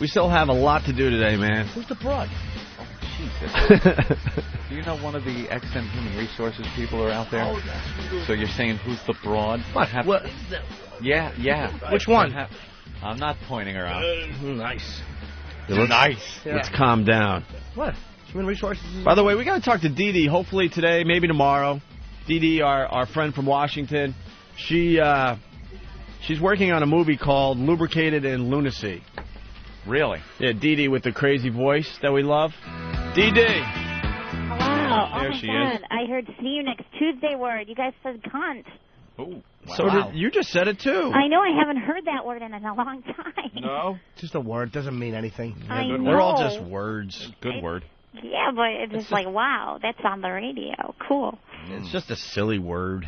We still have a lot to do today, man. Who's the broad? Oh, Jesus. Do you know one of the XM Human Resources people are out there? Oh, so you're saying who's the broad? What? Yeah. Which one? I'm not pointing her out. Nice. Nice. Let's calm down. What? Human Resources? By the way, we got to talk to Dee Dee, hopefully today, maybe tomorrow. Dee Dee, our friend from Washington, she's working on a movie called Lubricated in Lunacy. Really? Yeah, Dee Dee with the crazy voice that we love. Dee Dee! Hello. There my she God. is. I heard see you next Tuesday word. You guys said cunt. Oh, wow. So you just said it, too. I know I haven't heard that word in a long time. No? Just a word. Doesn't mean anything. I know. We're all just words. Good word. Yeah, but it's just like, wow, that's on the radio. Cool. It's just a silly word.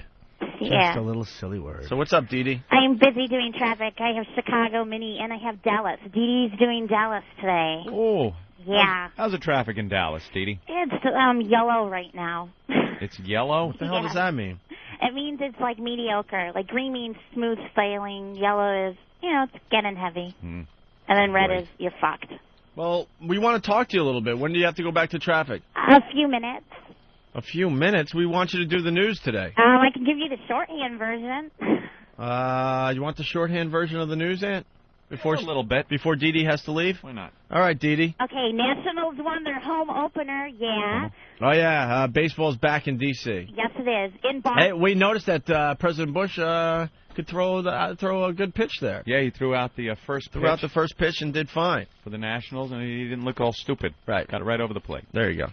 Yeah. Just a little silly word. So what's up, Dee Dee? I'm busy doing traffic. I have Chicago, Mini, and I have Dallas. Dee Dee's doing Dallas today. Oh. Yeah. How's the traffic in Dallas, Dee Dee? It's yellow right now. It's yellow? What the hell does that mean? It means it's like mediocre. Like green means smooth sailing. Yellow is, it's getting heavy. And then red is you're fucked. Well, we want to talk to you a little bit. When do you have to go back to traffic? A few minutes. A few minutes? We want you to do the news today. I can give you the shorthand version. You want the shorthand version of the news, Aunt? A little bit. Before Dee Dee has to leave? Why not? All right, Dee Dee. Okay, Nationals won their home opener, yeah. Oh, yeah, baseball's back in D.C. Yes, it is. In Boston. Hey, we noticed that President Bush could throw a good pitch there. Yeah, he threw out the first pitch. Threw out the first pitch and did fine. For the Nationals, and he didn't look all stupid. Right. Got it right over the plate. There you go.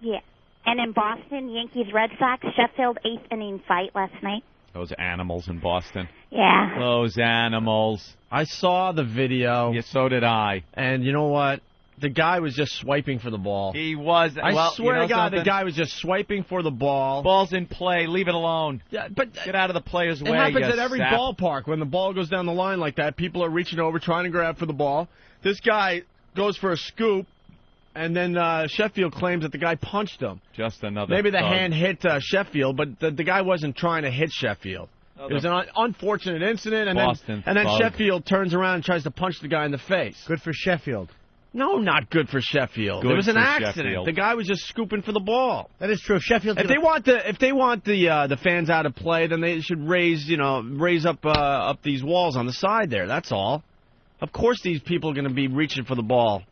Yeah. And in Boston, Yankees-Red Sox, Sheffield, 8th inning fight last night. Those animals in Boston. Yeah. Those animals. I saw the video. Yeah, so did I. And you know what? The guy was just swiping for the ball. He was. I swear to God, the guy was just swiping for the ball. Ball's in play. Leave it alone. Yeah, but get out of the player's way. It happens you at every sap. ballpark. When the ball goes down the line like that, people are reaching over, trying to grab for the ball. This guy goes for a scoop, and then Sheffield claims that the guy punched him. Just another Maybe the thug. hand hit Sheffield, but the guy wasn't trying to hit Sheffield. It was an unfortunate incident, and then Sheffield turns around and tries to punch the guy in the face. Good for Sheffield. No, not good for Sheffield. Good it was an for accident. Sheffield. The guy was just scooping for the ball. That is true. If Sheffield, If they want the fans out of play, then they should raise up these walls on the side there. That's all. Of course, these people are going to be reaching for the ball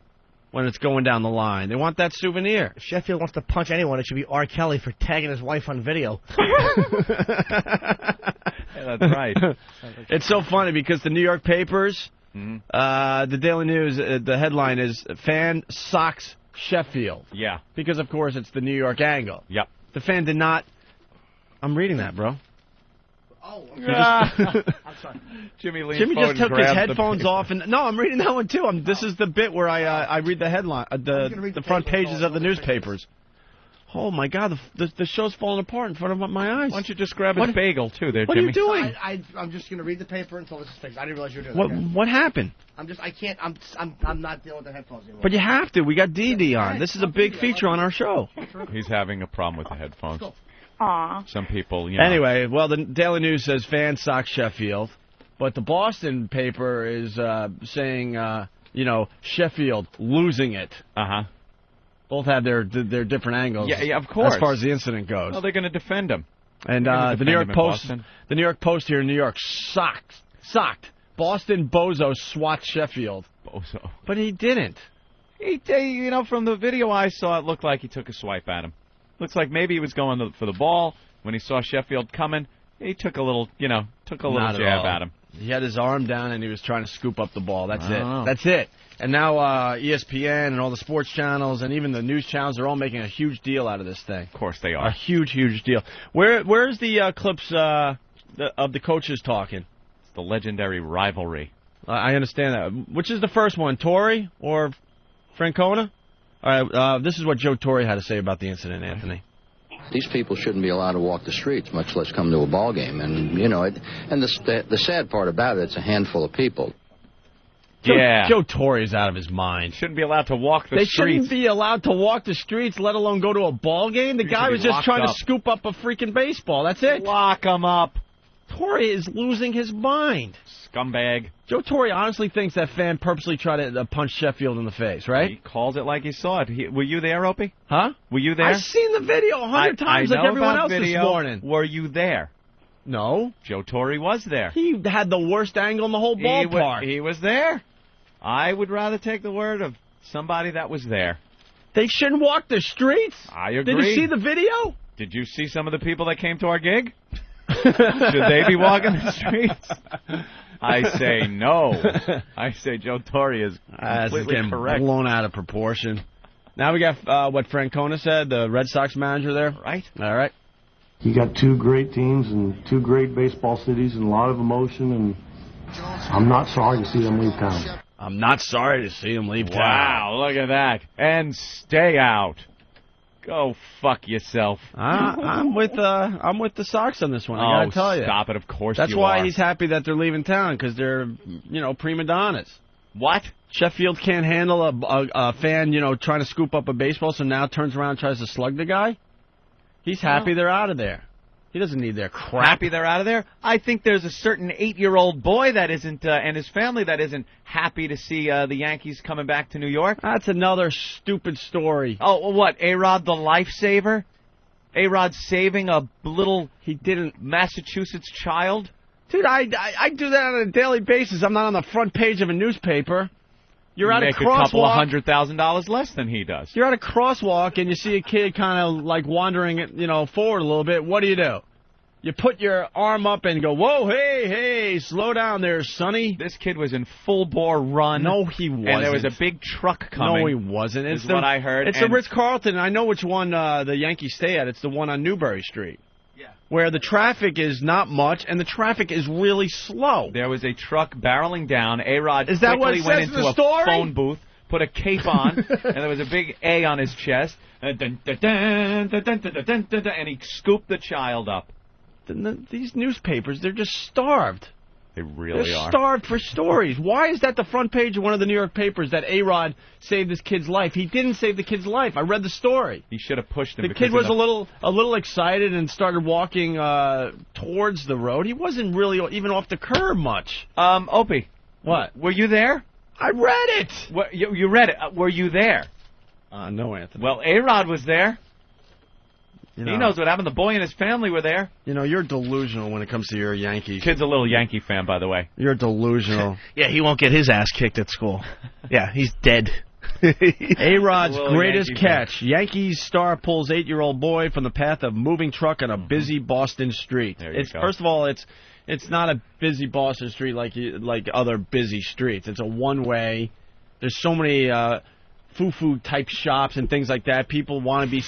when it's going down the line. They want that souvenir. If Sheffield wants to punch anyone, it should be R. Kelly for tagging his wife on video. Yeah, that's right. It's so funny because the New York papers, the Daily News, the headline is "Fan Socks Sheffield." Yeah. Because, of course, it's the New York angle. Yep. The fan did not... I'm reading that, bro. Oh, I'm sorry. Jimmy just took his headphones off. And no, I'm reading that one, too. This is the bit where I read the headline, the front pages of the newspapers. Oh, my God, the show's falling apart in front of my eyes. Why don't you just grab his bagel, too, there, What Jimmy? are you doing? I'm just going to read the paper until this is fixed. I didn't realize you were doing that. What happened? I'm not dealing with the headphones anymore. But you have to. We got Dee Dee on. This is a big feature on our show. He's having a problem with the headphones. Aw. Some people, Anyway, well, the Daily News says fan socks Sheffield, but the Boston paper is saying, Sheffield losing it. Uh-huh. Both have their different angles. Yeah, of course. As far as the incident goes. Well, they're going to defend him. And the New York Post here in New York socked. Boston bozo swats Sheffield. Bozo. But he didn't. From the video I saw, it looked like he took a swipe at him. Looks like maybe he was going for the ball. When he saw Sheffield coming, he took a little jab at him. He had his arm down and he was trying to scoop up the ball. That's it. Oh. That's it. And now ESPN and all the sports channels and even the news channels are all making a huge deal out of this thing. Of course they are. A huge, huge deal. Where's the clips of the coaches talking? It's the legendary rivalry. I understand that. Which is the first one, Torre or Francona? All right, this is what Joe Torre had to say about the incident, Anthony. These people shouldn't be allowed to walk the streets, much less come to a ball game. And the sad part about it, it's a handful of people. Joe Torre is out of his mind. Shouldn't be allowed to walk the streets. They shouldn't be allowed to walk the streets, let alone go to a ball game. The guy was just trying to scoop up a freaking baseball. That's it. Lock him up. Torre is losing his mind. Scumbag. Joe Torre honestly thinks that fan purposely tried to punch Sheffield in the face, right? He calls it like he saw it. Were you there, Opie? Huh? Were you there? I've seen the video 100 times like everyone else this morning. Were you there? No. Joe Torre was there. He had the worst angle in the whole ballpark. He was there. I would rather take the word of somebody that was there. They shouldn't walk the streets. I agree. Did you see the video? Did you see some of the people that came to our gig? Should they be walking the streets? I say no. I say Joe Torre is completely correct. Blown out of proportion. Now we got what Francona said, the Red Sox manager there. Right. All right. You got two great teams and two great baseball cities and a lot of emotion, and I'm not sorry to see them leave town. I'm not sorry to see them leave town. Wow, look at that. And stay out. Go fuck yourself. I'm with the Sox on this one. I gotta tell you. Stop it! Of course That's you why are. he's happy that they're leaving town, because they're prima donnas. What? Sheffield can't handle a fan trying to scoop up a baseball, so now turns around and tries to slug the guy. He's happy they're out of there. He doesn't need their crap. Happy they're out of there? I think there's a certain 8-year-old boy that isn't, and his family that isn't happy to see the Yankees coming back to New York. That's another stupid story. Oh, what? A-Rod the lifesaver? A-Rod saving a little Massachusetts child? Dude, I do that on a daily basis. I'm not on the front page of a newspaper. You're at a crosswalk. Make a couple of $100,000 less than he does. You're at a crosswalk and you see a kid kind of like wandering, forward a little bit. What do? You put your arm up and go, whoa, hey, slow down there, sonny. This kid was in full bore run. No, he wasn't. And there was a big truck coming. No, he wasn't. It's what I heard. It's the Ritz-Carlton. I know which one the Yankees stay at. It's the one on Newbury Street. Yeah. Where the traffic is not much, and the traffic is really slow. There was a truck barreling down. A-Rod quickly went into a phone booth, put a cape on, and there was a big A on his chest, and he scooped the child up. These newspapers, they're just starved. They really They're are. starved for stories. Why is that the front page of one of the New York papers that A-Rod saved this kid's life? He didn't save the kid's life. I read the story. He should have pushed him. The kid was a little excited and started walking towards the road. He wasn't really even off the curb much. Opie. What? Were you there? I read it. What, you read it. Were you there? No, Anthony. Well, A-Rod was there. He knows what happened. The boy and his family were there. You're delusional when it comes to your Yankees. Kid's a little Yankee fan, by the way. You're delusional. Yeah, he won't get his ass kicked at school. Yeah, he's dead. A-Rod's greatest Yankee catch. Yankees star pulls 8-year-old boy from the path of moving truck on a busy Boston street. There you go. First of all, it's not a busy Boston street like other busy streets. It's a one-way. There's so many foo-foo type shops and things like that. People want to be...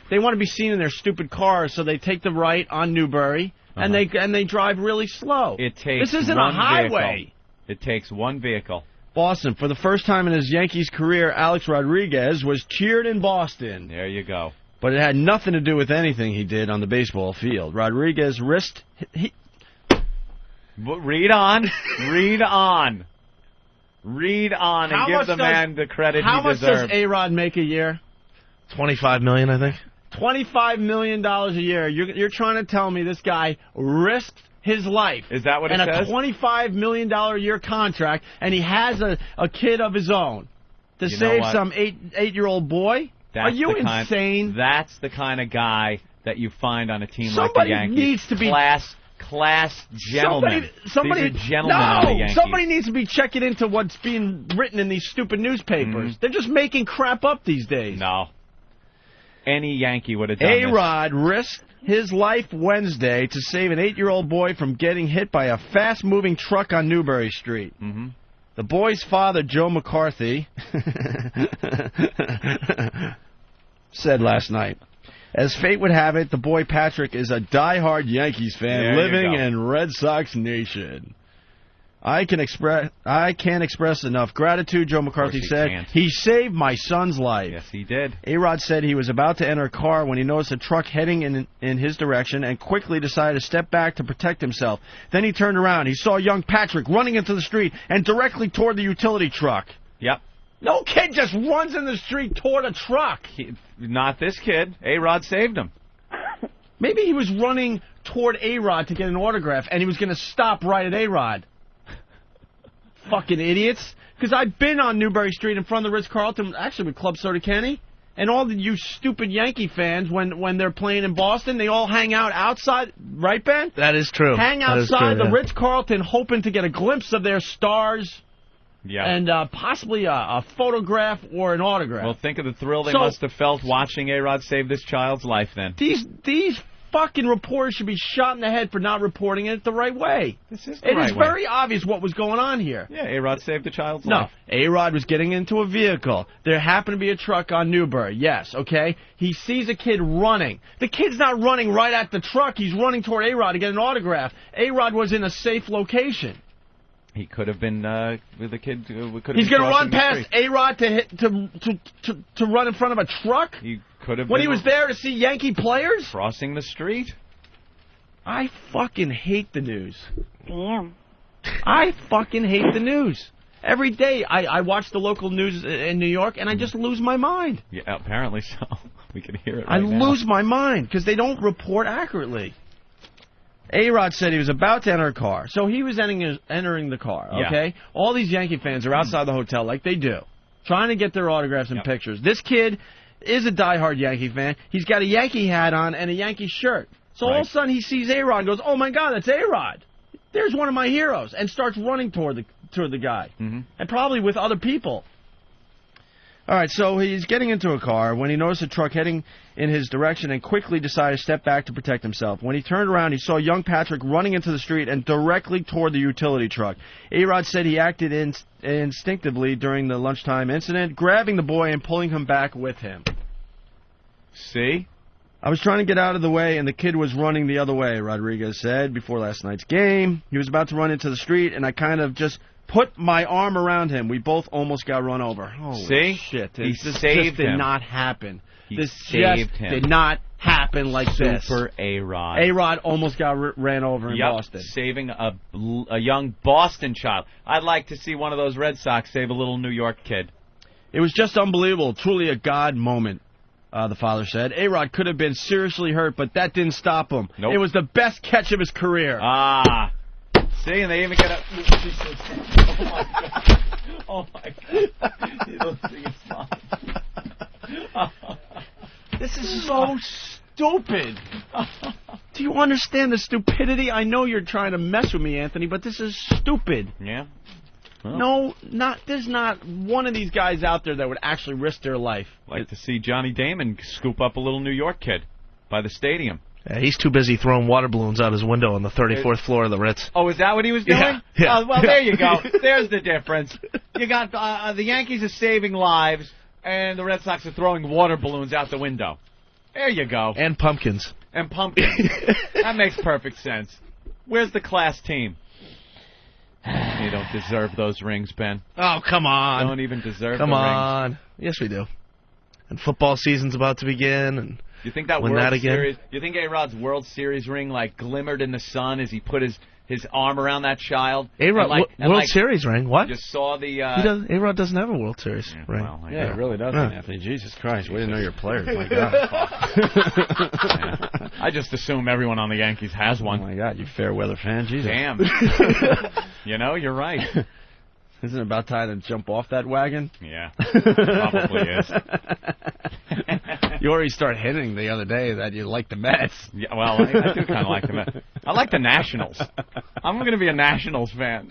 They want to be seen in their stupid cars, so they take the right on Newbury, and they drive really slow. It takes this isn't a highway. Vehicle. It takes one vehicle. Boston. For the first time in his Yankees career, Alex Rodriguez was cheered in Boston. There you go. But it had nothing to do with anything he did on the baseball field. Rodriguez risked... Read on. Read on. Read on and give the man the credit he deserves. How much does A-Rod make a year? $25 million, I think. $25 million a year. You're trying to tell me this guy risked his life. Is that what it says? And a $25 million a year contract, and he has a kid of his own to save some 8-year-old boy? Are you insane? That's the kind of guy that you find on a team like the Yankees. Somebody needs to be... Class gentlemen. Somebody, these are gentlemen on the Yankees. Somebody needs to be checking into what's being written in these stupid newspapers. They're just making crap up these days. No. Any Yankee would have done this. A-Rod risked his life Wednesday to save an 8-year-old boy from getting hit by a fast-moving truck on Newbury Street. The boy's father, Joe McCarthy, said last night, as fate would have it, the boy Patrick is a die-hard Yankees fan living in Red Sox Nation. I can't express enough gratitude, Joe McCarthy said. He saved my son's life. Yes, he did. A-Rod said he was about to enter a car when he noticed a truck heading in his direction and quickly decided to step back to protect himself. Then he turned around. He saw young Patrick running into the street and directly toward the utility truck. Yep. No kid just runs in the street toward a truck. Not this kid. A-Rod saved him. Maybe he was running toward A-Rod to get an autograph, and he was going to stop right at A-Rod. Fucking idiots. Because I've been on Newbury Street in front of the Ritz-Carlton, actually with Club Soda Kenny, and all you stupid Yankee fans, when they're playing in Boston, they all hang out outside, right, Ben? That is true. Hang outside the Ritz-Carlton hoping to get a glimpse of their stars. Yeah. And possibly a photograph or an autograph. Well, think of the thrill they must have felt watching A-Rod save this child's life then. These fucking reporters should be shot in the head for not reporting it the right way. This is the right way. It is very obvious what was going on here. Yeah, A-Rod saved the child's life. No, A-Rod was getting into a vehicle. There happened to be a truck on Newbury. Yes, okay? He sees a kid running. The kid's not running right at the truck. He's running toward A-Rod to get an autograph. A-Rod was in a safe location. He could have been with the kid. He's going to run past A-Rod to run in front of a truck? He could have when been he was there to see Yankee players? Crossing the street? I fucking hate the news. Damn. I fucking hate the news. Every day I watch the local news in New York, and I just lose my mind. Yeah, apparently so. We can hear it I right now. lose my mind because they don't report accurately. A-Rod said he was about to enter a car. So he was entering the car, okay? Yeah. All these Yankee fans are outside the hotel like they do, trying to get their autographs and pictures. This kid is a diehard Yankee fan. He's got a Yankee hat on and a Yankee shirt. So all of a sudden he sees A-Rod and goes, oh, my God, that's A-Rod. There's one of my heroes, and starts running toward the guy, and probably with other people. All right, so he's getting into a car when he noticed a truck heading in his direction and quickly decided to step back to protect himself. When he turned around, he saw young Patrick running into the street and directly toward the utility truck. A-Rod said he acted instinctively during the lunchtime incident, grabbing the boy and pulling him back with him. See? I was trying to get out of the way, and the kid was running the other way, Rodriguez said before last night's game. He was about to run into the street, and I kind of just put my arm around him. We both almost got run over. Holy See? Shit. This just did not happen. This just did not happen like this. Super A-Rod. A-Rod almost got ran over in Boston. Saving a young Boston child. I'd like to see one of those Red Sox save a little New York kid. It was just unbelievable. Truly a God moment, the father said. A-Rod could have been seriously hurt, but that didn't stop him. Nope. It was the best catch of his career. Ah. See, and they even get a... Oh, my God. You don't think it's fun. This is so stupid. Do you understand the stupidity? I know you're trying to mess with me, Anthony, but this is stupid. Yeah? Well, there's not one of these guys out there that would actually risk their life. Like to see Johnny Damon scoop up a little New York kid by the stadium. Yeah, he's too busy throwing water balloons out his window on the 34th floor of the Ritz. Oh, is that what he was doing? Yeah. Oh, well, there you go. There's the difference. You got the Yankees are saving lives, and the Red Sox are throwing water balloons out the window. There you go. And pumpkins. And pumpkins. That makes perfect sense. Where's the class team? You don't deserve those rings, Ben. Oh, come on. You don't even deserve the rings. Come on. Yes, we do. And football season's about to begin, and you think that World Series? You think A-Rod's World Series ring like glimmered in the sun as he put his arm around that child? A-Rod World Series ring? What? You saw the. A-Rod doesn't have a World Series ring. Well, he really doesn't, Anthony. Jesus Christ, we didn't know your players. My God. I just assume everyone on the Yankees has one. Oh my God, you fair weather fan, Jesus. Damn. You know, you're right. Isn't it about time to jump off that wagon? Yeah, probably is. You already started hinting the other day that you like the Mets. Yeah, well, I do kind of like the Mets. I like the Nationals. I'm going to be a Nationals fan.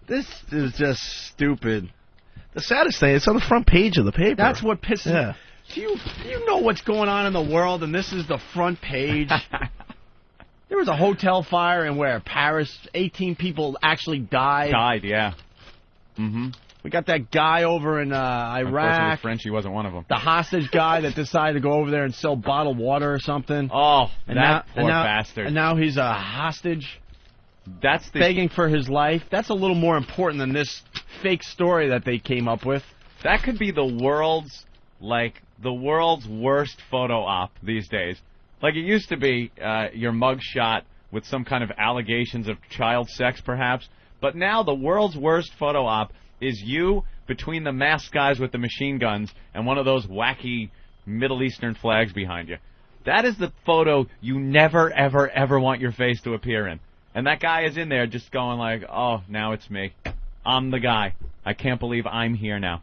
This is just stupid. The saddest thing, it's on the front page of the paper. That's what pisses me. Do you know what's going on in the world, and this is the front page? There was a hotel fire in Paris. 18 people actually died. Yeah. Mm-hmm. We got that guy over in Iraq. Unfortunately, Frenchie wasn't one of them. The hostage guy that decided to go over there and sell bottled water or something. Oh, poor bastard. And now he's a hostage. That's begging for his life. That's a little more important than this fake story that they came up with. That could be the world's worst photo op these days. Like it used to be your mug shot with some kind of allegations of child sex, perhaps. But now the world's worst photo op is you between the masked guys with the machine guns and one of those wacky Middle Eastern flags behind you. That is the photo you never, ever, ever want your face to appear in. And that guy is in there just going like, oh, now it's me. I'm the guy. I can't believe I'm here now.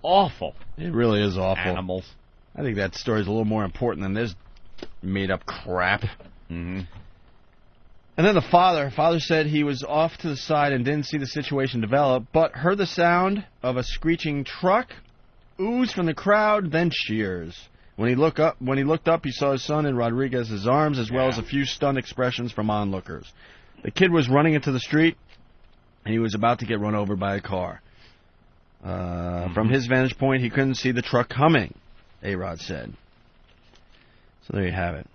Awful. It really is awful. Animals. I think that story's a little more important than this made-up crap. Mm-hmm. And then the father said he was off to the side and didn't see the situation develop, but heard the sound of a screeching truck, ooze from the crowd, then cheers. When he looked up, he saw his son in Rodriguez's arms, as well as a few stunned expressions from onlookers. The kid was running into the street, and he was about to get run over by a car. From his vantage point, he couldn't see the truck coming, A-Rod said. So there you have it.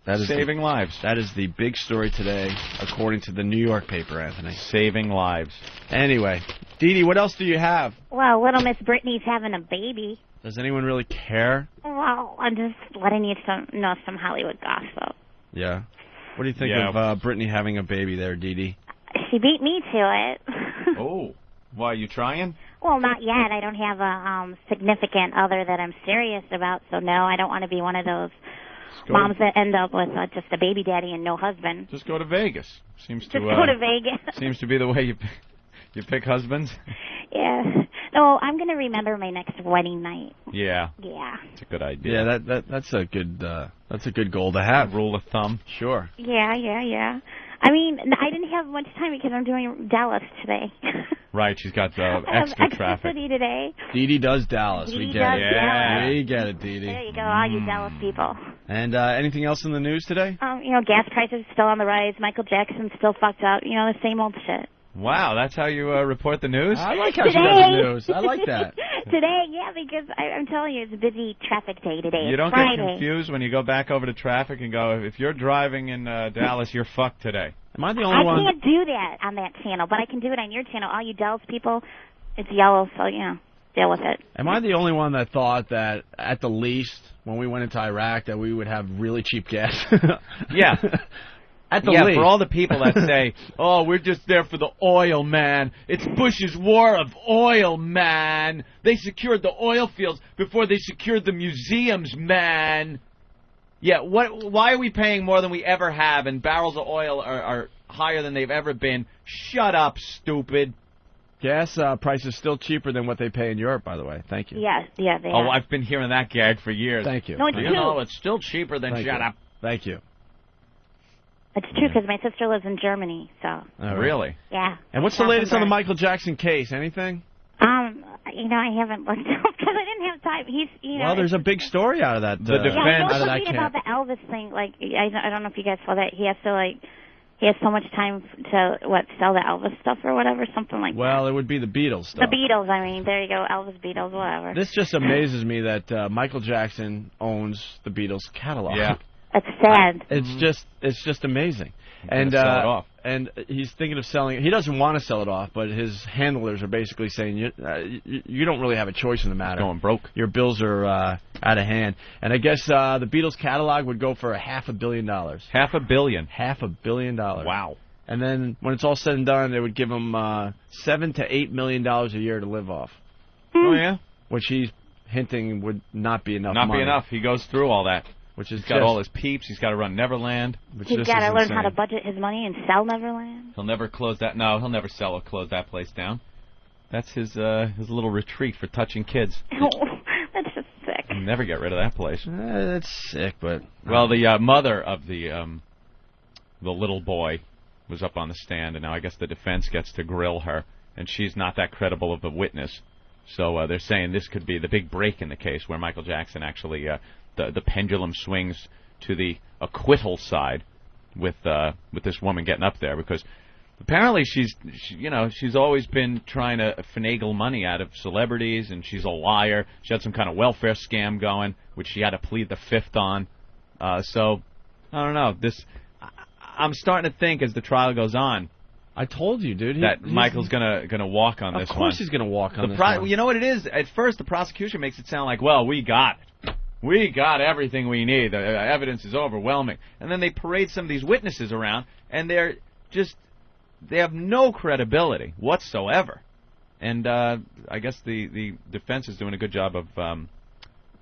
That is saving lives. That is the big story today, according to the New York paper, Anthony. Saving lives. Anyway, Dee Dee, what else do you have? Well, little Miss Brittany's having a baby. Does anyone really care? Well, I'm just letting you know some Hollywood gossip. Yeah. What do you think of Brittany having a baby there, Dee Dee? She beat me to it. Oh. Why, are you trying? Well, not yet. I don't have a significant other that I'm serious about, so no, I don't want to be one of those moms that end up with just a baby daddy and no husband. Just go to Vegas. Just go to Vegas. Seems to be the way you pick husbands. Yeah. No, I'm going to remember my next wedding night. Yeah. Yeah. It's a good idea. Yeah, that's a good goal to have. Rule of thumb. Sure. Yeah. I mean, I didn't have much time because I'm doing Dallas today. Right, she's got extra traffic. City today. Dee Dee does Dallas. Dee We Dee get does it. Yeah. We get it, Dee Dee. There you go, all you Dallas people. And anything else in the news today? Gas prices still on the rise. Michael Jackson's still fucked up. The same old shit. Wow, that's how you report the news? I like how she does the news. I like that. Today, yeah, because I'm telling you, it's a busy traffic day today. You don't Friday. get confused when you go back over to traffic and go, if you're driving in Dallas, you're fucked today. Am I the only one? I can't do that on that channel, but I can do it on your channel. All you Dallas people, it's yellow, so, deal with it. Am I the only one that thought that, at the least, when we went into Iraq, that we would have really cheap gas? Yeah. At the least. For all the people that say, oh, we're just there for the oil, man. It's Bush's war of oil, man. They secured the oil fields before they secured the museums, man. Yeah, why are we paying more than we ever have, and barrels of oil are higher than they've ever been? Shut up, stupid. Gas price is still cheaper than what they pay in Europe, by the way. Thank you. Yes, yeah, they Oh, are. I've been hearing that gag for years. Thank you. No, it's true. It's still cheaper than Thank shut you. up. Thank you. It's true, because my sister lives in Germany, so. All right. Really? Yeah. And what's the latest on the Michael Jackson case? Anything? I haven't looked up because I didn't have time. He's, Well, there's a big story out of that. The defense. Yeah, out of I that was about the Elvis thing. Like, I don't know if you guys saw that. He has so much time to sell the Elvis stuff or whatever, something like that. Well, it would be the Beatles stuff. The Beatles. I mean, there you go, Elvis, Beatles, whatever. This just amazes me that Michael Jackson owns the Beatles catalog. Yeah. It's sad. It's just amazing. And sell it off. And he's thinking of selling it. He doesn't want to sell it off, but his handlers are basically saying you don't really have a choice in the matter. Going broke. Your bills are out of hand. And I guess the Beatles catalog would go for $500 million. $500 million. $500 million. Wow. And then when it's all said and done, they would give him $7 to $8 million a year to live off. Oh yeah. Which he's hinting would not be enough. Not money, be enough. He goes through all that. Which is He's got all his peeps. He's got to run Neverland. He's got to learn how to budget his money and sell Neverland. He'll never close that. No, he'll never sell or close that place down. That's his little retreat for touching kids. That's just sick. He'll never get rid of that place. That's sick, but well, the mother of the little boy was up on the stand, and now I guess the defense gets to grill her, and she's not that credible of a witness. So they're saying this could be the big break in the case where Michael Jackson actually. The pendulum swings to the acquittal side with this woman getting up there, because apparently she's always been trying to finagle money out of celebrities, and she's a liar. She had some kind of welfare scam going, which she had to plead the fifth on. So I don't know. I'm starting to think as the trial goes on. I told you, dude. That Michael's gonna walk on this one. Of course he's gonna walk on this one. You know what it is? At first, the prosecution makes it sound like, well, we got it. We got everything we need. The evidence is overwhelming. And then they parade some of these witnesses around, and they have no credibility whatsoever. And I guess the defense is doing a good job of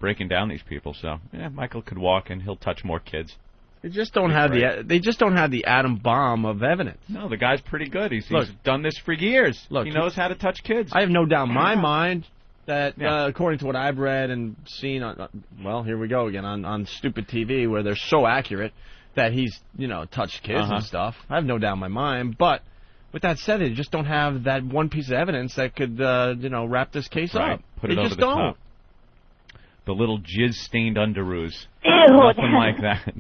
breaking down these people. So yeah, Michael could walk and he'll touch more kids. They just don't have the atom bomb of evidence. No, the guy's pretty good. He's Look, done this for years. Look, he knows how to touch kids. I have no doubt in my mind that, according to what I've read and seen, well, here we go again, on stupid TV where they're so accurate that he's, touched kids and stuff. I have no doubt in my mind. But with that said, they just don't have that one piece of evidence that could, wrap this case up. Put they it over just the don't. top. The little jizz-stained underoos. Ew. Nothing like that.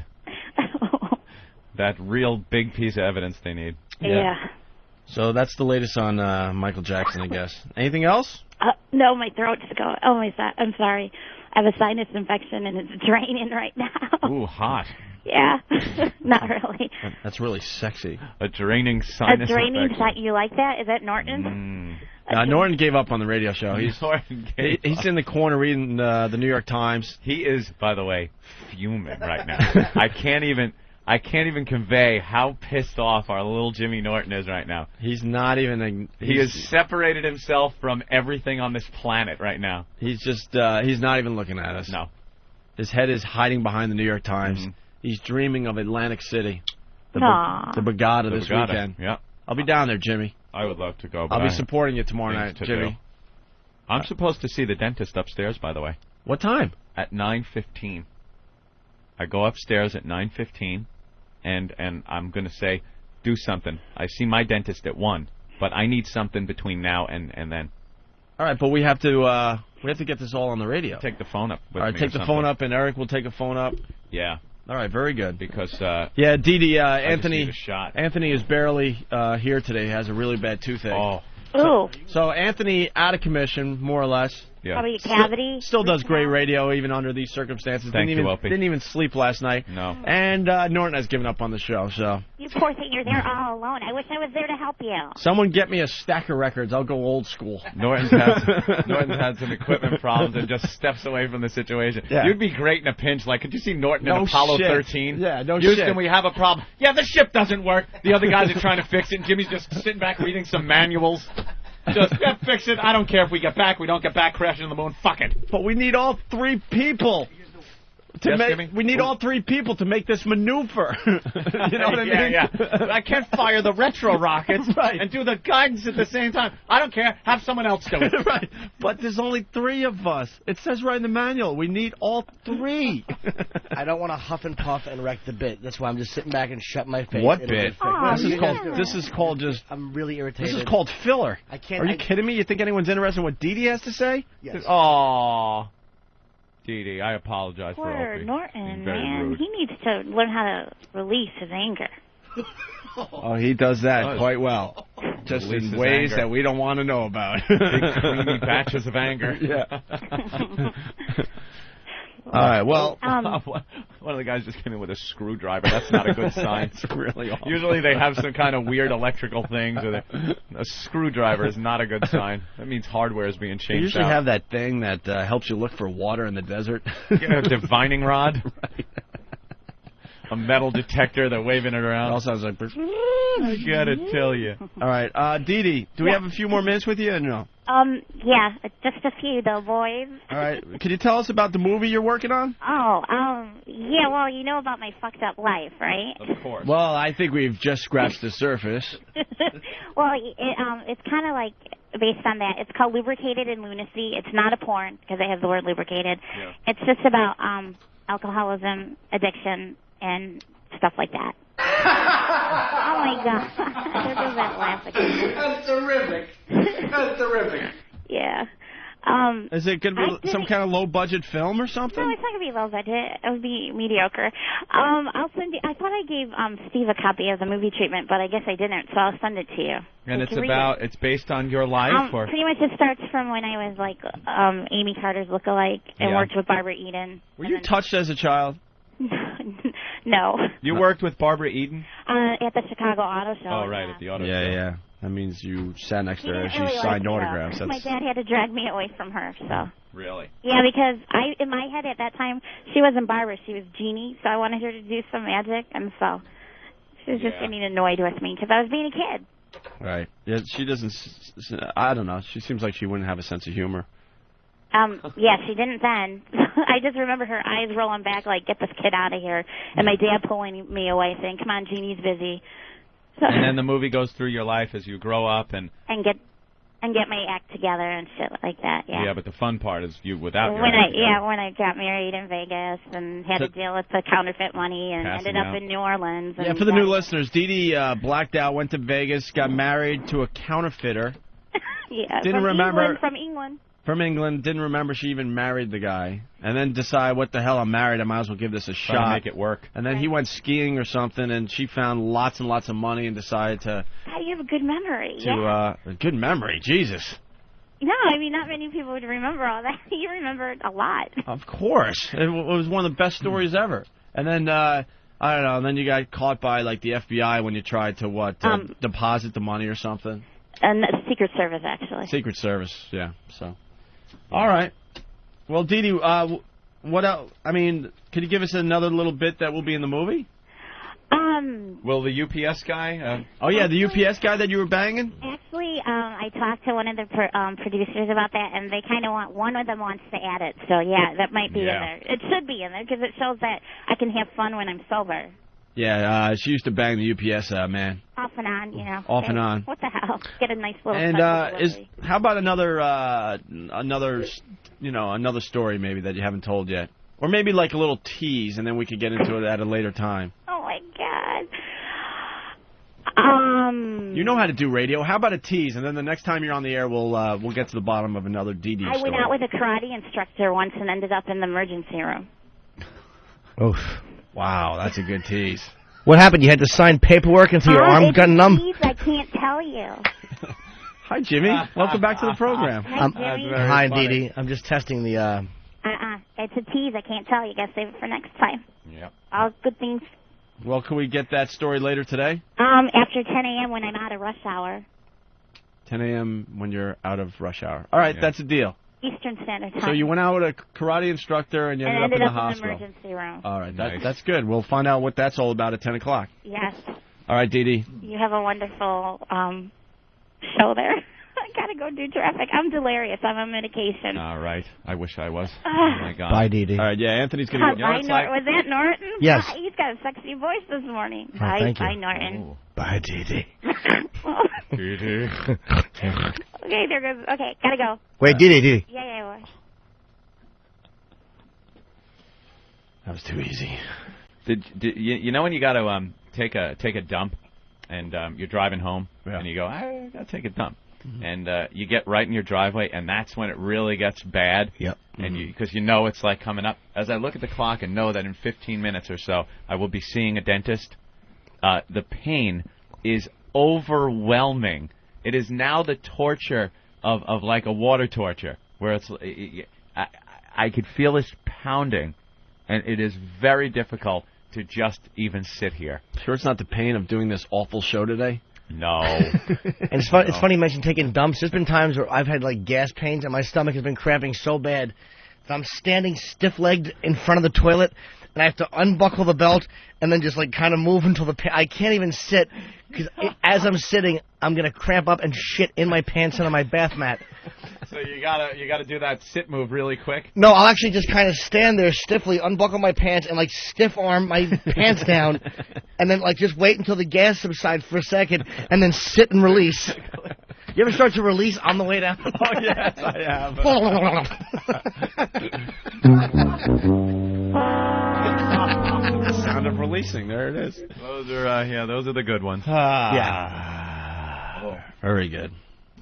That real big piece of evidence they need. Yeah. So that's the latest on Michael Jackson, I guess. Anything else? No, my throat's going. Oh, I'm sorry. I have a sinus infection and it's draining right now. Ooh, hot. Yeah. Not really. That's really sexy. A draining sinus infection. You like that? Is that Norton? Norton gave up on the radio show. He's in the corner reading the New York Times. He is, by the way, fuming right now. I can't even convey how pissed off our little Jimmy Norton is right now. He's not even. He has separated himself from everything on this planet right now. He's just. He's not even looking at us. No. His head is hiding behind the New York Times. Mm-hmm. He's dreaming of Atlantic City. The Borgata this weekend. Yeah. I'll be down there, Jimmy. I would love to go. I'll be supporting you tomorrow night, Jimmy. I'm supposed to see the dentist upstairs, by the way. What time? At 9:15. I go upstairs at 9:15. And I'm going to say, do something. I see my dentist at 1, but I need something between now and then. All right, but we have to get this all on the radio. Take the phone up with all right, me take the phone up, and Eric will take a phone up. Yeah. All right, very good. Because Dee Dee, Anthony is barely here today. He has a really bad toothache. Oh. Ooh. So Anthony out of commission, more or less. Yeah. Probably a cavity. Still does great radio even under these circumstances. Thank you, Opie. Didn't even sleep last night. No. And Norton has given up on the show. So. You poor thing, you're there all alone. I wish I was there to help you. Someone get me a stack of records. I'll go old school. Norton's had some equipment problems and just steps away from the situation. Yeah. You'd be great in a pinch. Like, could you see Norton in Apollo 13? Yeah, no Houston, shit. we have a problem. Yeah, the ship doesn't work. The other guys are trying to fix it, and Jimmy's just sitting back reading some manuals. Just fix it. I don't care if we get back. We don't get back. Crashing the moon. Fuck it. But we need all three people. We need all three people to make this maneuver. You know what I mean? Yeah. I can't fire the retro rockets and do the guidance at the same time. I don't care. Have someone else do it. Right. But there's only 3 of us. It says right in the manual. We need all 3. I don't want to huff and puff and wreck the bit. That's why I'm just sitting back and shut my face. What bit? Oh, This is called just. I'm really irritated. This is called filler. I can't. Are you kidding me? You think anyone's interested in what Dee Dee has to say? Yes. Aww. Dee Dee, I apologize for Poor Opie. Norton, Very man. rude. He needs to learn how to release his anger. Oh, he does that quite well. Just in ways that we don't want to know about. Big creamy batches of anger. Yeah. All right, well... one of the guys just came in with a screwdriver. That's not a good sign. It's really awful. Usually they have some kind of weird electrical things. A screwdriver is not a good sign. That means hardware is being changed out. You usually have that thing that helps you look for water in the desert. A divining rod. Right. A metal detector. They're waving it around. It all sounds like... I gotta tell you. All right, Dee Dee, do we have a few more minutes with you or no? Yeah, just a few though, boys. All right, could you tell us about the movie you're working on? Yeah, well, you know about my fucked up life, right? Of course. Well, I think we've just scratched the surface. Well, it's kind of like based on that. It's called Lubricated in Lunacy. It's not a porn because it has the word lubricated. Yeah. It's just about alcoholism, addiction, and stuff like that. Oh my God! There goes that laugh again. That's terrific. That's terrific. Yeah. Is it going to be some kind of low-budget film or something? No, it's not going to be low budget. It would be mediocre. I'll send you. I thought I gave Steve a copy of the movie treatment, but I guess I didn't, so I'll send it to you. And it's based on your life, or pretty much it starts from when I was like Amy Carter's lookalike and worked with Barbara Eden. Were you touched as a child? No. You worked with Barbara Eden? At the Chicago Auto Show. Oh, right, at the auto show. Yeah. That means you sat next to her. She signed autographs. My dad had to drag me away from her. So. Really? Yeah, because in my head at that time, she wasn't Barbara. She was Jeannie. So I wanted her to do some magic, and so she was just getting annoyed with me because I was being a kid. Right. Yeah, she doesn't. I don't know. She seems like she wouldn't have a sense of humor. Yeah, she didn't then. I just remember her eyes rolling back like, get this kid out of here. And my dad pulling me away saying, come on, Jeannie's busy. So, And then the movie goes through your life as you grow up and get my act together and shit like that, yeah. Yeah, but the fun part is you without your when act together. when I got married in Vegas and had to deal with the counterfeit money and Passing ended up out. in New Orleans. And Yeah, for the new listeners, Dee Dee blacked out, went to Vegas, got married to a counterfeiter. Yeah, Didn't from remember. England, from England. From England, didn't remember she even married the guy, and then decide, what the hell, I'm married, I might as well give this a Trying to shot. make it work. And then he went skiing or something, and she found lots and lots of money and decided to God, you have a good memory. Yeah. a good memory, Jesus. No, I mean, not many people would remember all that. You remember it a lot. Of course, it was one of the best stories ever. And then I don't know, and then you got caught by like the FBI when you tried to deposit the money or something. And Secret Service, actually. Secret Service, yeah. So, all right. Well, Dee Dee, what else? I mean, could you give us another little bit that will be in the movie? Will the UPS guy? Oh yeah, the UPS guy that you were banging. Actually, I talked to one of the producers about that, and they kind of one of them wants to add it. So yeah, that might be in there. It should be in there because it shows that I can have fun when I'm sober. Yeah, she used to bang the UPS man. Off and on, you know. Off and on. What the hell? Get a nice little. And delivery. how about another story maybe that you haven't told yet, or maybe like a little tease, and then we could get into it at a later time. Oh my God. You know how to do radio. How about a tease, and then the next time you're on the air, we'll get to the bottom of another Dee Dee story. I went out with a karate instructor once and ended up in the emergency room. Oof. Wow, that's a good tease. What happened? You had to sign paperwork until your arm got numb? Tease, I can't tell you. Hi, Jimmy. Welcome back to the program. Hi, Jimmy. Hi, Dee Dee. I'm just testing the... It's a tease. I can't tell you. Got to save it for next time. Yeah. All good things. Well, can we get that story later today? After 10 a.m. when I'm out of rush hour. 10 a.m. when you're out of rush hour. All right, that's a deal. Eastern Standard Time. So you went out with a karate instructor and you ended up in the hospital. In the emergency room. All right, Nice. that's good. We'll find out what that's all about at 10 o'clock. Yes. All right, Dee Dee. You have a wonderful show there. I gotta go do traffic. I'm delirious. I'm on medication. All right. I wish I was. Oh my God. Bye, Dee Dee. All right, yeah, Anthony's going to get... Was that Norton? Yes. He's got a sexy voice this morning. Oh, thank you. Bye, Norton. Oh. Bye, Dee Dee. Dee Dee. Okay, there goes. Okay, gotta go. Wait, Dee Dee. Yeah. That was too easy. Did you know when you got to take a dump and you're driving home and you go, I got to take a dump. And you get right in your driveway, and that's when it really gets bad. Yep. And because you know it's like coming up. As I look at the clock and know that in 15 minutes or so I will be seeing a dentist, the pain is overwhelming. It is now the torture of like a water torture, where it's I could feel this pounding, and it is very difficult to just even sit here. Sure it's not the pain of doing this awful show today? No. And it's funny you mentioned taking dumps. There's been times where I've had like gas pains and my stomach has been cramping so bad that I'm standing stiff-legged in front of the toilet and I have to unbuckle the belt and then just like kind of move until I can't even sit because as I'm sitting I'm gonna cramp up and shit in my pants and on my bath mat. So you gotta do that sit move really quick. No, I'll actually just kind of stand there stiffly, unbuckle my pants, and like stiff arm my pants down, and then like just wait until the gas subsides for a second, and then sit and release. You ever start to release on the way down? Oh yes, I have. The sound of releasing. There it is. Those are the good ones. Yeah. Very good.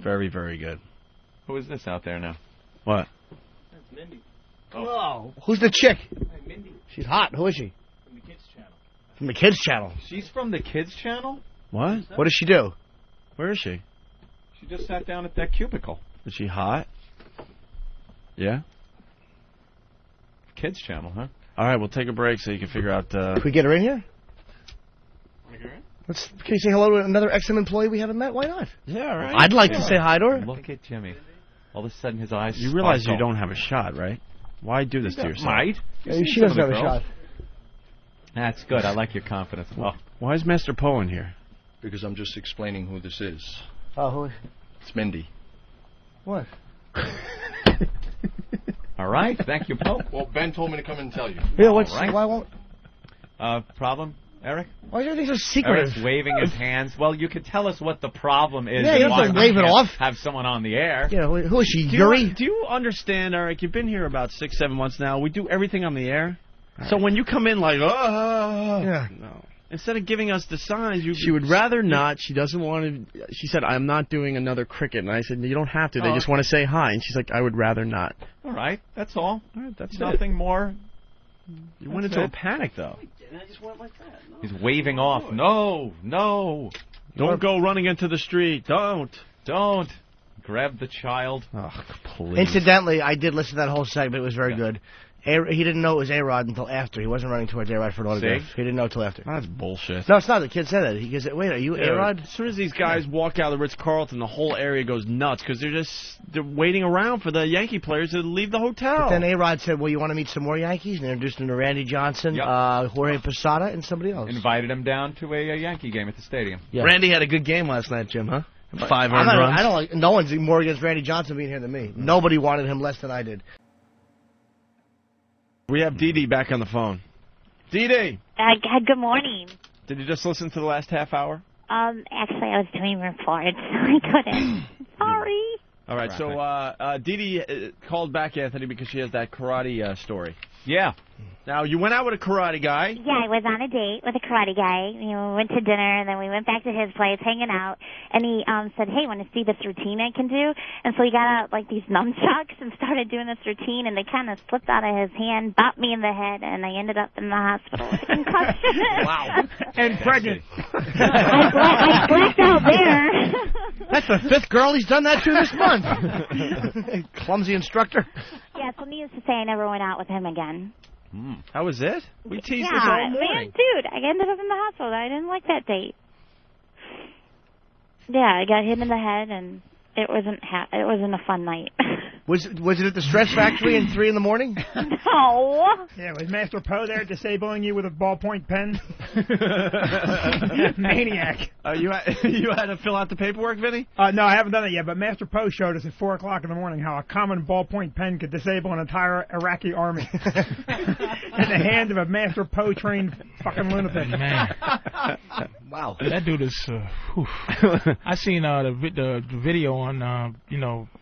Very, very good. Who is this out there now? What? That's Mindy. Oh, who's the chick? Hi, Mindy. She's hot. Who is she? From the Kids Channel. From the Kids Channel. She's from the Kids Channel? What? What does she do? Where is she? She just sat down at that cubicle. Is she hot? Yeah? Kids Channel, huh? All right, we'll take a break so you can figure out... Can we get her in here? Can you say hello to another XM employee we haven't met? Why not? Yeah, right. I'd like to say hi to her. Look at Jimmy. All of a sudden his eyes You realize sparkle. you don't have a shot, right? Why do this to yourself? Might. She doesn't have a shot. That's good. I like your confidence. Well, Why is Master Poe in here? Because I'm just explaining who this is. Oh, who is It's Mindy. What? All right. Thank you, Pope. Well, Ben told me to come and tell you. Yeah, what's All right. why won't? Problem, Eric? Why is everything so secretive? Eric's waving his hands. Well, you could tell us what the problem is. Yeah, and you don't why have to we wave it can't off. Have someone on the air. Yeah, who is she, Yuri? Do you understand, Eric? You've been here about 6-7 months now. We do everything on the air. So when you come in like, Yeah. no. Instead of giving us the signs, She would rather not. She doesn't want to. She said, "I'm not doing another cricket." And I said, "You don't have to. They just want to say hi." And she's like, "I would rather not." All right. That's all. That's Nothing more. You went into a panic, though. He's waving off. No. Don't go running into the street. Don't. Grab the child. Oh, please. Incidentally, I did listen to that whole segment. It was very good. He didn't know it was A-Rod until after. He wasn't running towards A-Rod for an autograph. He didn't know until after. That's bullshit. No, it's not. The kid said that. He goes, "Wait, are you A-Rod?" As soon as these guys walk out of the Ritz-Carlton, the whole area goes nuts because they're waiting around for the Yankee players to leave the hotel. But then A-Rod said, "Well, you want to meet some more Yankees?" And introduced him to Randy Johnson, Jorge Posada, and somebody else. Invited him down to a Yankee game at the stadium. Yeah. Randy had a good game last night, Jim, huh? 5 I earned runs. don't like. No one's more against Randy Johnson being here than me. Nobody wanted him less than I did. We have Dee Dee back on the phone. Dee Dee! Good morning. Did you just listen to the last half hour? Actually, I was doing reports, so I couldn't. Sorry. All right, so Dee Dee called back Anthony because she has that karate story. Yeah. Now, you went out with a karate guy. Yeah, I was on a date with a karate guy. You know, we went to dinner, and then we went back to his place, hanging out. And he said, "Hey, want to see this routine I can do?" And so he got out like these nunchucks and started doing this routine, and they kind of slipped out of his hand, bopped me in the head, and I ended up in the hospital with a concussion. Wow. And pregnant. I blacked out there. That's the 5th girl he's done that to this month. Clumsy instructor. Yeah, so needless to say, I never went out with him again. How was it? We teased this all morning. Man, dude, I ended up in the hospital. I didn't like that date. Yeah, I got hit in the head, and it wasn't a fun night. Was it at the Stress Factory at 3 in the morning? No. Yeah, was Master Poe there disabling you with a ballpoint pen? Maniac. You had to fill out the paperwork, Vinny? No, I haven't done it yet, but Master Poe showed us at 4 o'clock in the morning how a common ballpoint pen could disable an entire Iraqi army. In the hands of a Master Poe trained fucking lunatic. Man. Wow. That dude is, I seen the video on,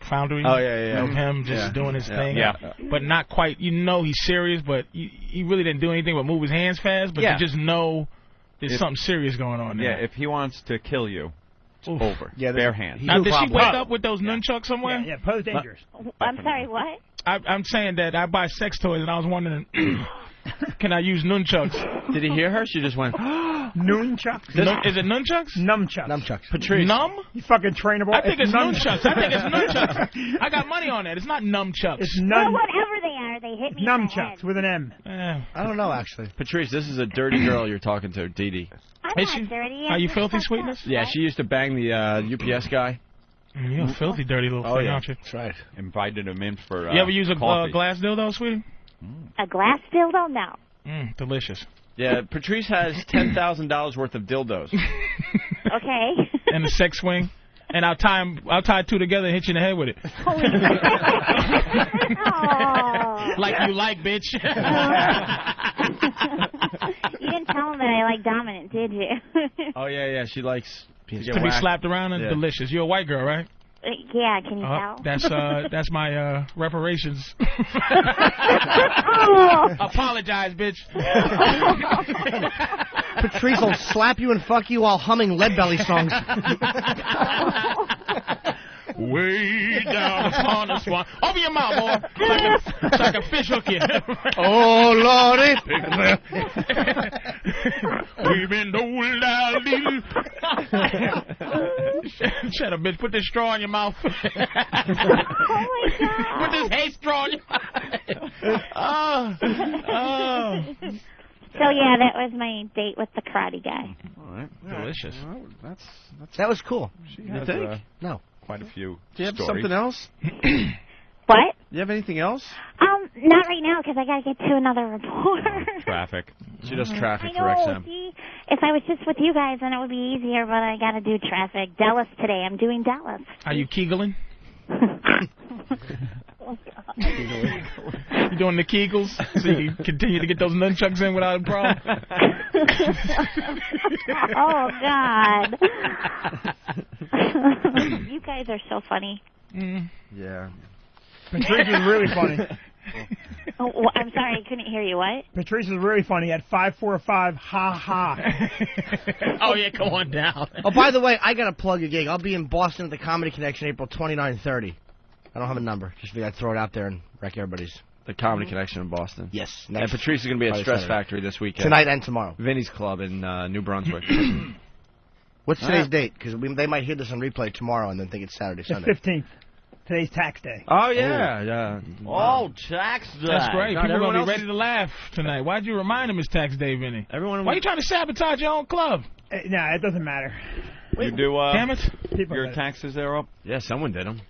Foundry. Oh, yeah. Of him just doing his thing. Yeah. But not quite, he's serious, but he really didn't do anything but move his hands fast, but you just know there's something serious going on there. Yeah, if he wants to kill you, it's over. Yeah, bare hands. Now, did she wake up with those nunchucks somewhere? Yeah, Poe's dangerous. I'm sorry, what? I'm saying that I buy sex toys, and I was wondering, can I use nunchucks? Did he hear her? She just went, Nunchucks? Is it nunchucks? Nunchucks. Patrice. Numb? You fucking trainable. I think it's nunchucks. I got money on it. It's not numchucks. It's Well, whatever they are, they hit me in the Nunchucks head. with an M. I don't know, actually. Patrice, this is a dirty girl you're talking to, Dee Dee. I'm Is not she- dirty. Are you I'm filthy just sweetness? Yeah, she used to bang the UPS guy. You're a filthy, dirty little thing, aren't you? That's right. Invited him in for You ever use a coffee. glass dildo, sweetie? A glass dildo? No. Delicious. Yeah, Patrice has $10,000 worth of dildos. Okay. And a sex swing. And I'll tie 2 together and hit you in the head with it. Oh. Like you like, bitch. You didn't tell him that I like dominant, did you? Oh, yeah, she likes to be slapped around and delicious. You're a white girl, right? Yeah, can you tell? That's my reparations. Apologize, bitch. Patrice will slap you and fuck you while humming Lead Belly songs. Way down upon the swan. Open your mouth, boy. So I can fish hook you. Oh, Lordy. We've been doing our little. Shut up, bitch. Put this straw in your mouth. Oh, my God. Put this hay straw in your mouth. So, yeah, that was my date with the karate guy. All right. Delicious. Well, That was cool. she You has think? No. quite a few Do you have stories. something else? What? Do you have anything else? Not right now, because I got to get to another report. Traffic. She does traffic I for know, XM. see? If I was just with you guys, then it would be easier, but I got to do traffic. Dallas today. I'm doing Dallas. Are you kegeling? Oh, God. doing the Kegels so you can continue to get those nunchucks in without a problem. Oh, God. You guys are so funny. Yeah. Patrice is really funny. Oh, I'm sorry, I couldn't hear you. What? Patrice is really funny at 545 ha ha. Oh, yeah, come on down. Oh, by the way, I got to plug a gig. I'll be in Boston at the Comedy Connection April 29 and 30. I don't have a number. Just figured I'd throw it out there and wreck everybody's. The Comedy Connection in Boston. Yes. And Patrice is going to be at Friday, Stress Saturday. Factory this weekend. Tonight and tomorrow. Vinny's Club in New Brunswick. What's today's date? Because they might hear this on replay tomorrow and then think it's Saturday, The Sunday. 15th. Today's tax day. Oh, yeah. Oh, tax day. That's great. God, People are everyone going to be else ready to laugh tonight. Why'd you remind them it's tax day, Vinny? Everyone. Why are you trying to sabotage your own club? Nah, it doesn't matter. You do Damn it. your taxes there up? Yeah, someone did them.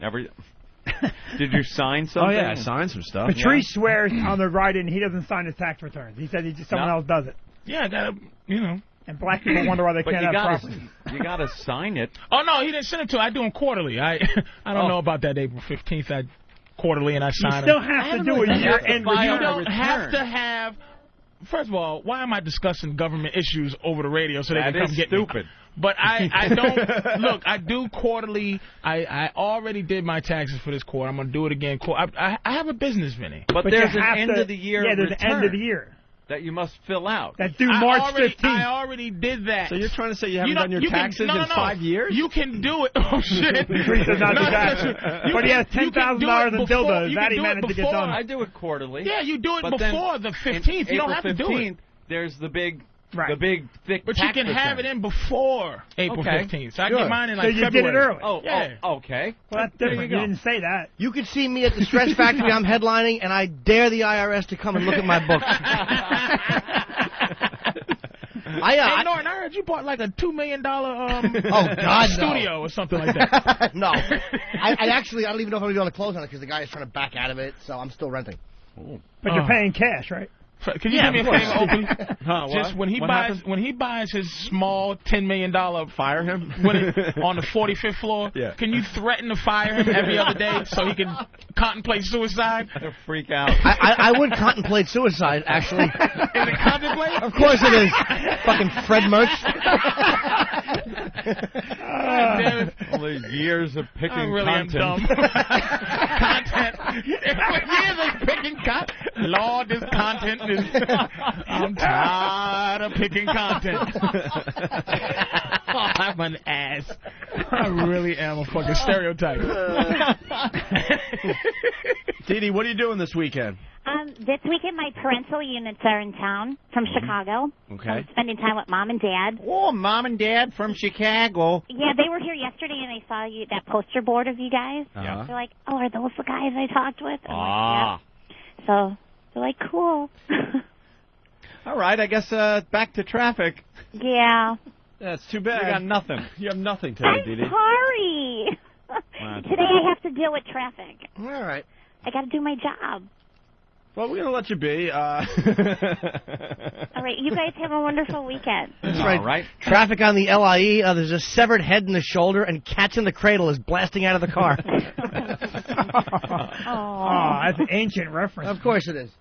Did you sign something? Oh, yeah, I signed some stuff. Patrice swears on the write-in he doesn't sign his tax returns. He said someone else does it. Yeah, I got to, you know. And black people wonder why they But can't have property. you got to sign it. Oh, no, he didn't send it to. I do them quarterly. I don't know about that April 15th. I quarterly and I You sign still them. have to do a year-end You return. don't have to have. First of all, why am I discussing government issues over the radio so they can come get me? Stupid. But I don't look. I do quarterly. I already did my taxes for this quarter. I'm gonna do it again. I have a business, Vinny. But there's an end of the year. Yeah, there's return an end of the year that you must fill out. That's due March 15th. I already did that. So you're trying to say you haven't done your taxes in 5 years? You can do it. Oh shit! Patrice does not do that. But he has $10,000 in dildos that he managed to get done. I do it quarterly. Yeah, you do it But before the 15th. You don't have to do it. There's the big, Right. thick. But you tax can have return. it in before April Okay. 15th. So I Good. get mine in So like you February. did it early. Oh, okay. Well, that's different. You didn't say that. You could see me at the Stress Factory I'm headlining, and I dare the IRS to come and look at my books. Hey, Norton, I heard you bought like a $2 million studio or something like that. No. I don't even know if I'm going to be able to close on it because the guy is trying to back out of it, so I'm still renting. But you're paying cash, right? Can you do me a favor, Opie? Just when he What buys happened? when he buys his small $10 million Fire him? on the 45th floor, Yeah. can you threaten to fire him every other day so he can contemplate suicide? They'll freak out. I would contemplate suicide, actually. Is it contemplate? Of course it is. Fucking Fred Merch. Damn it. All these years of picking I really content. am dumb. Content. Years of picking content. Lord, this content is... I'm tired of picking content. I'm an ass. I really am a fucking stereotype. Dee Dee, what are you doing this weekend? This weekend, my parental units are in town from Chicago. Okay. I'm spending time with Mom and Dad. Oh, Mom and Dad from Chicago. Yeah, they were here yesterday, and they saw that poster board of you guys. Uh-huh. They're like, oh, are those the guys I talked with? I'm Ah. like, yeah. So they're like, cool. All right, I guess back to traffic. Yeah. That's too bad. You got nothing. You have nothing today, I'm Dee Dee. sorry. Today I have to deal with traffic. All right. I got to do my job. Well, we're going to let you be. All right, you guys have a wonderful weekend. That's All right. right. Traffic on the LIE. There's a severed head in the shoulder, and Cats in the Cradle is blasting out of the car. Oh, that's an ancient reference. Of course it is.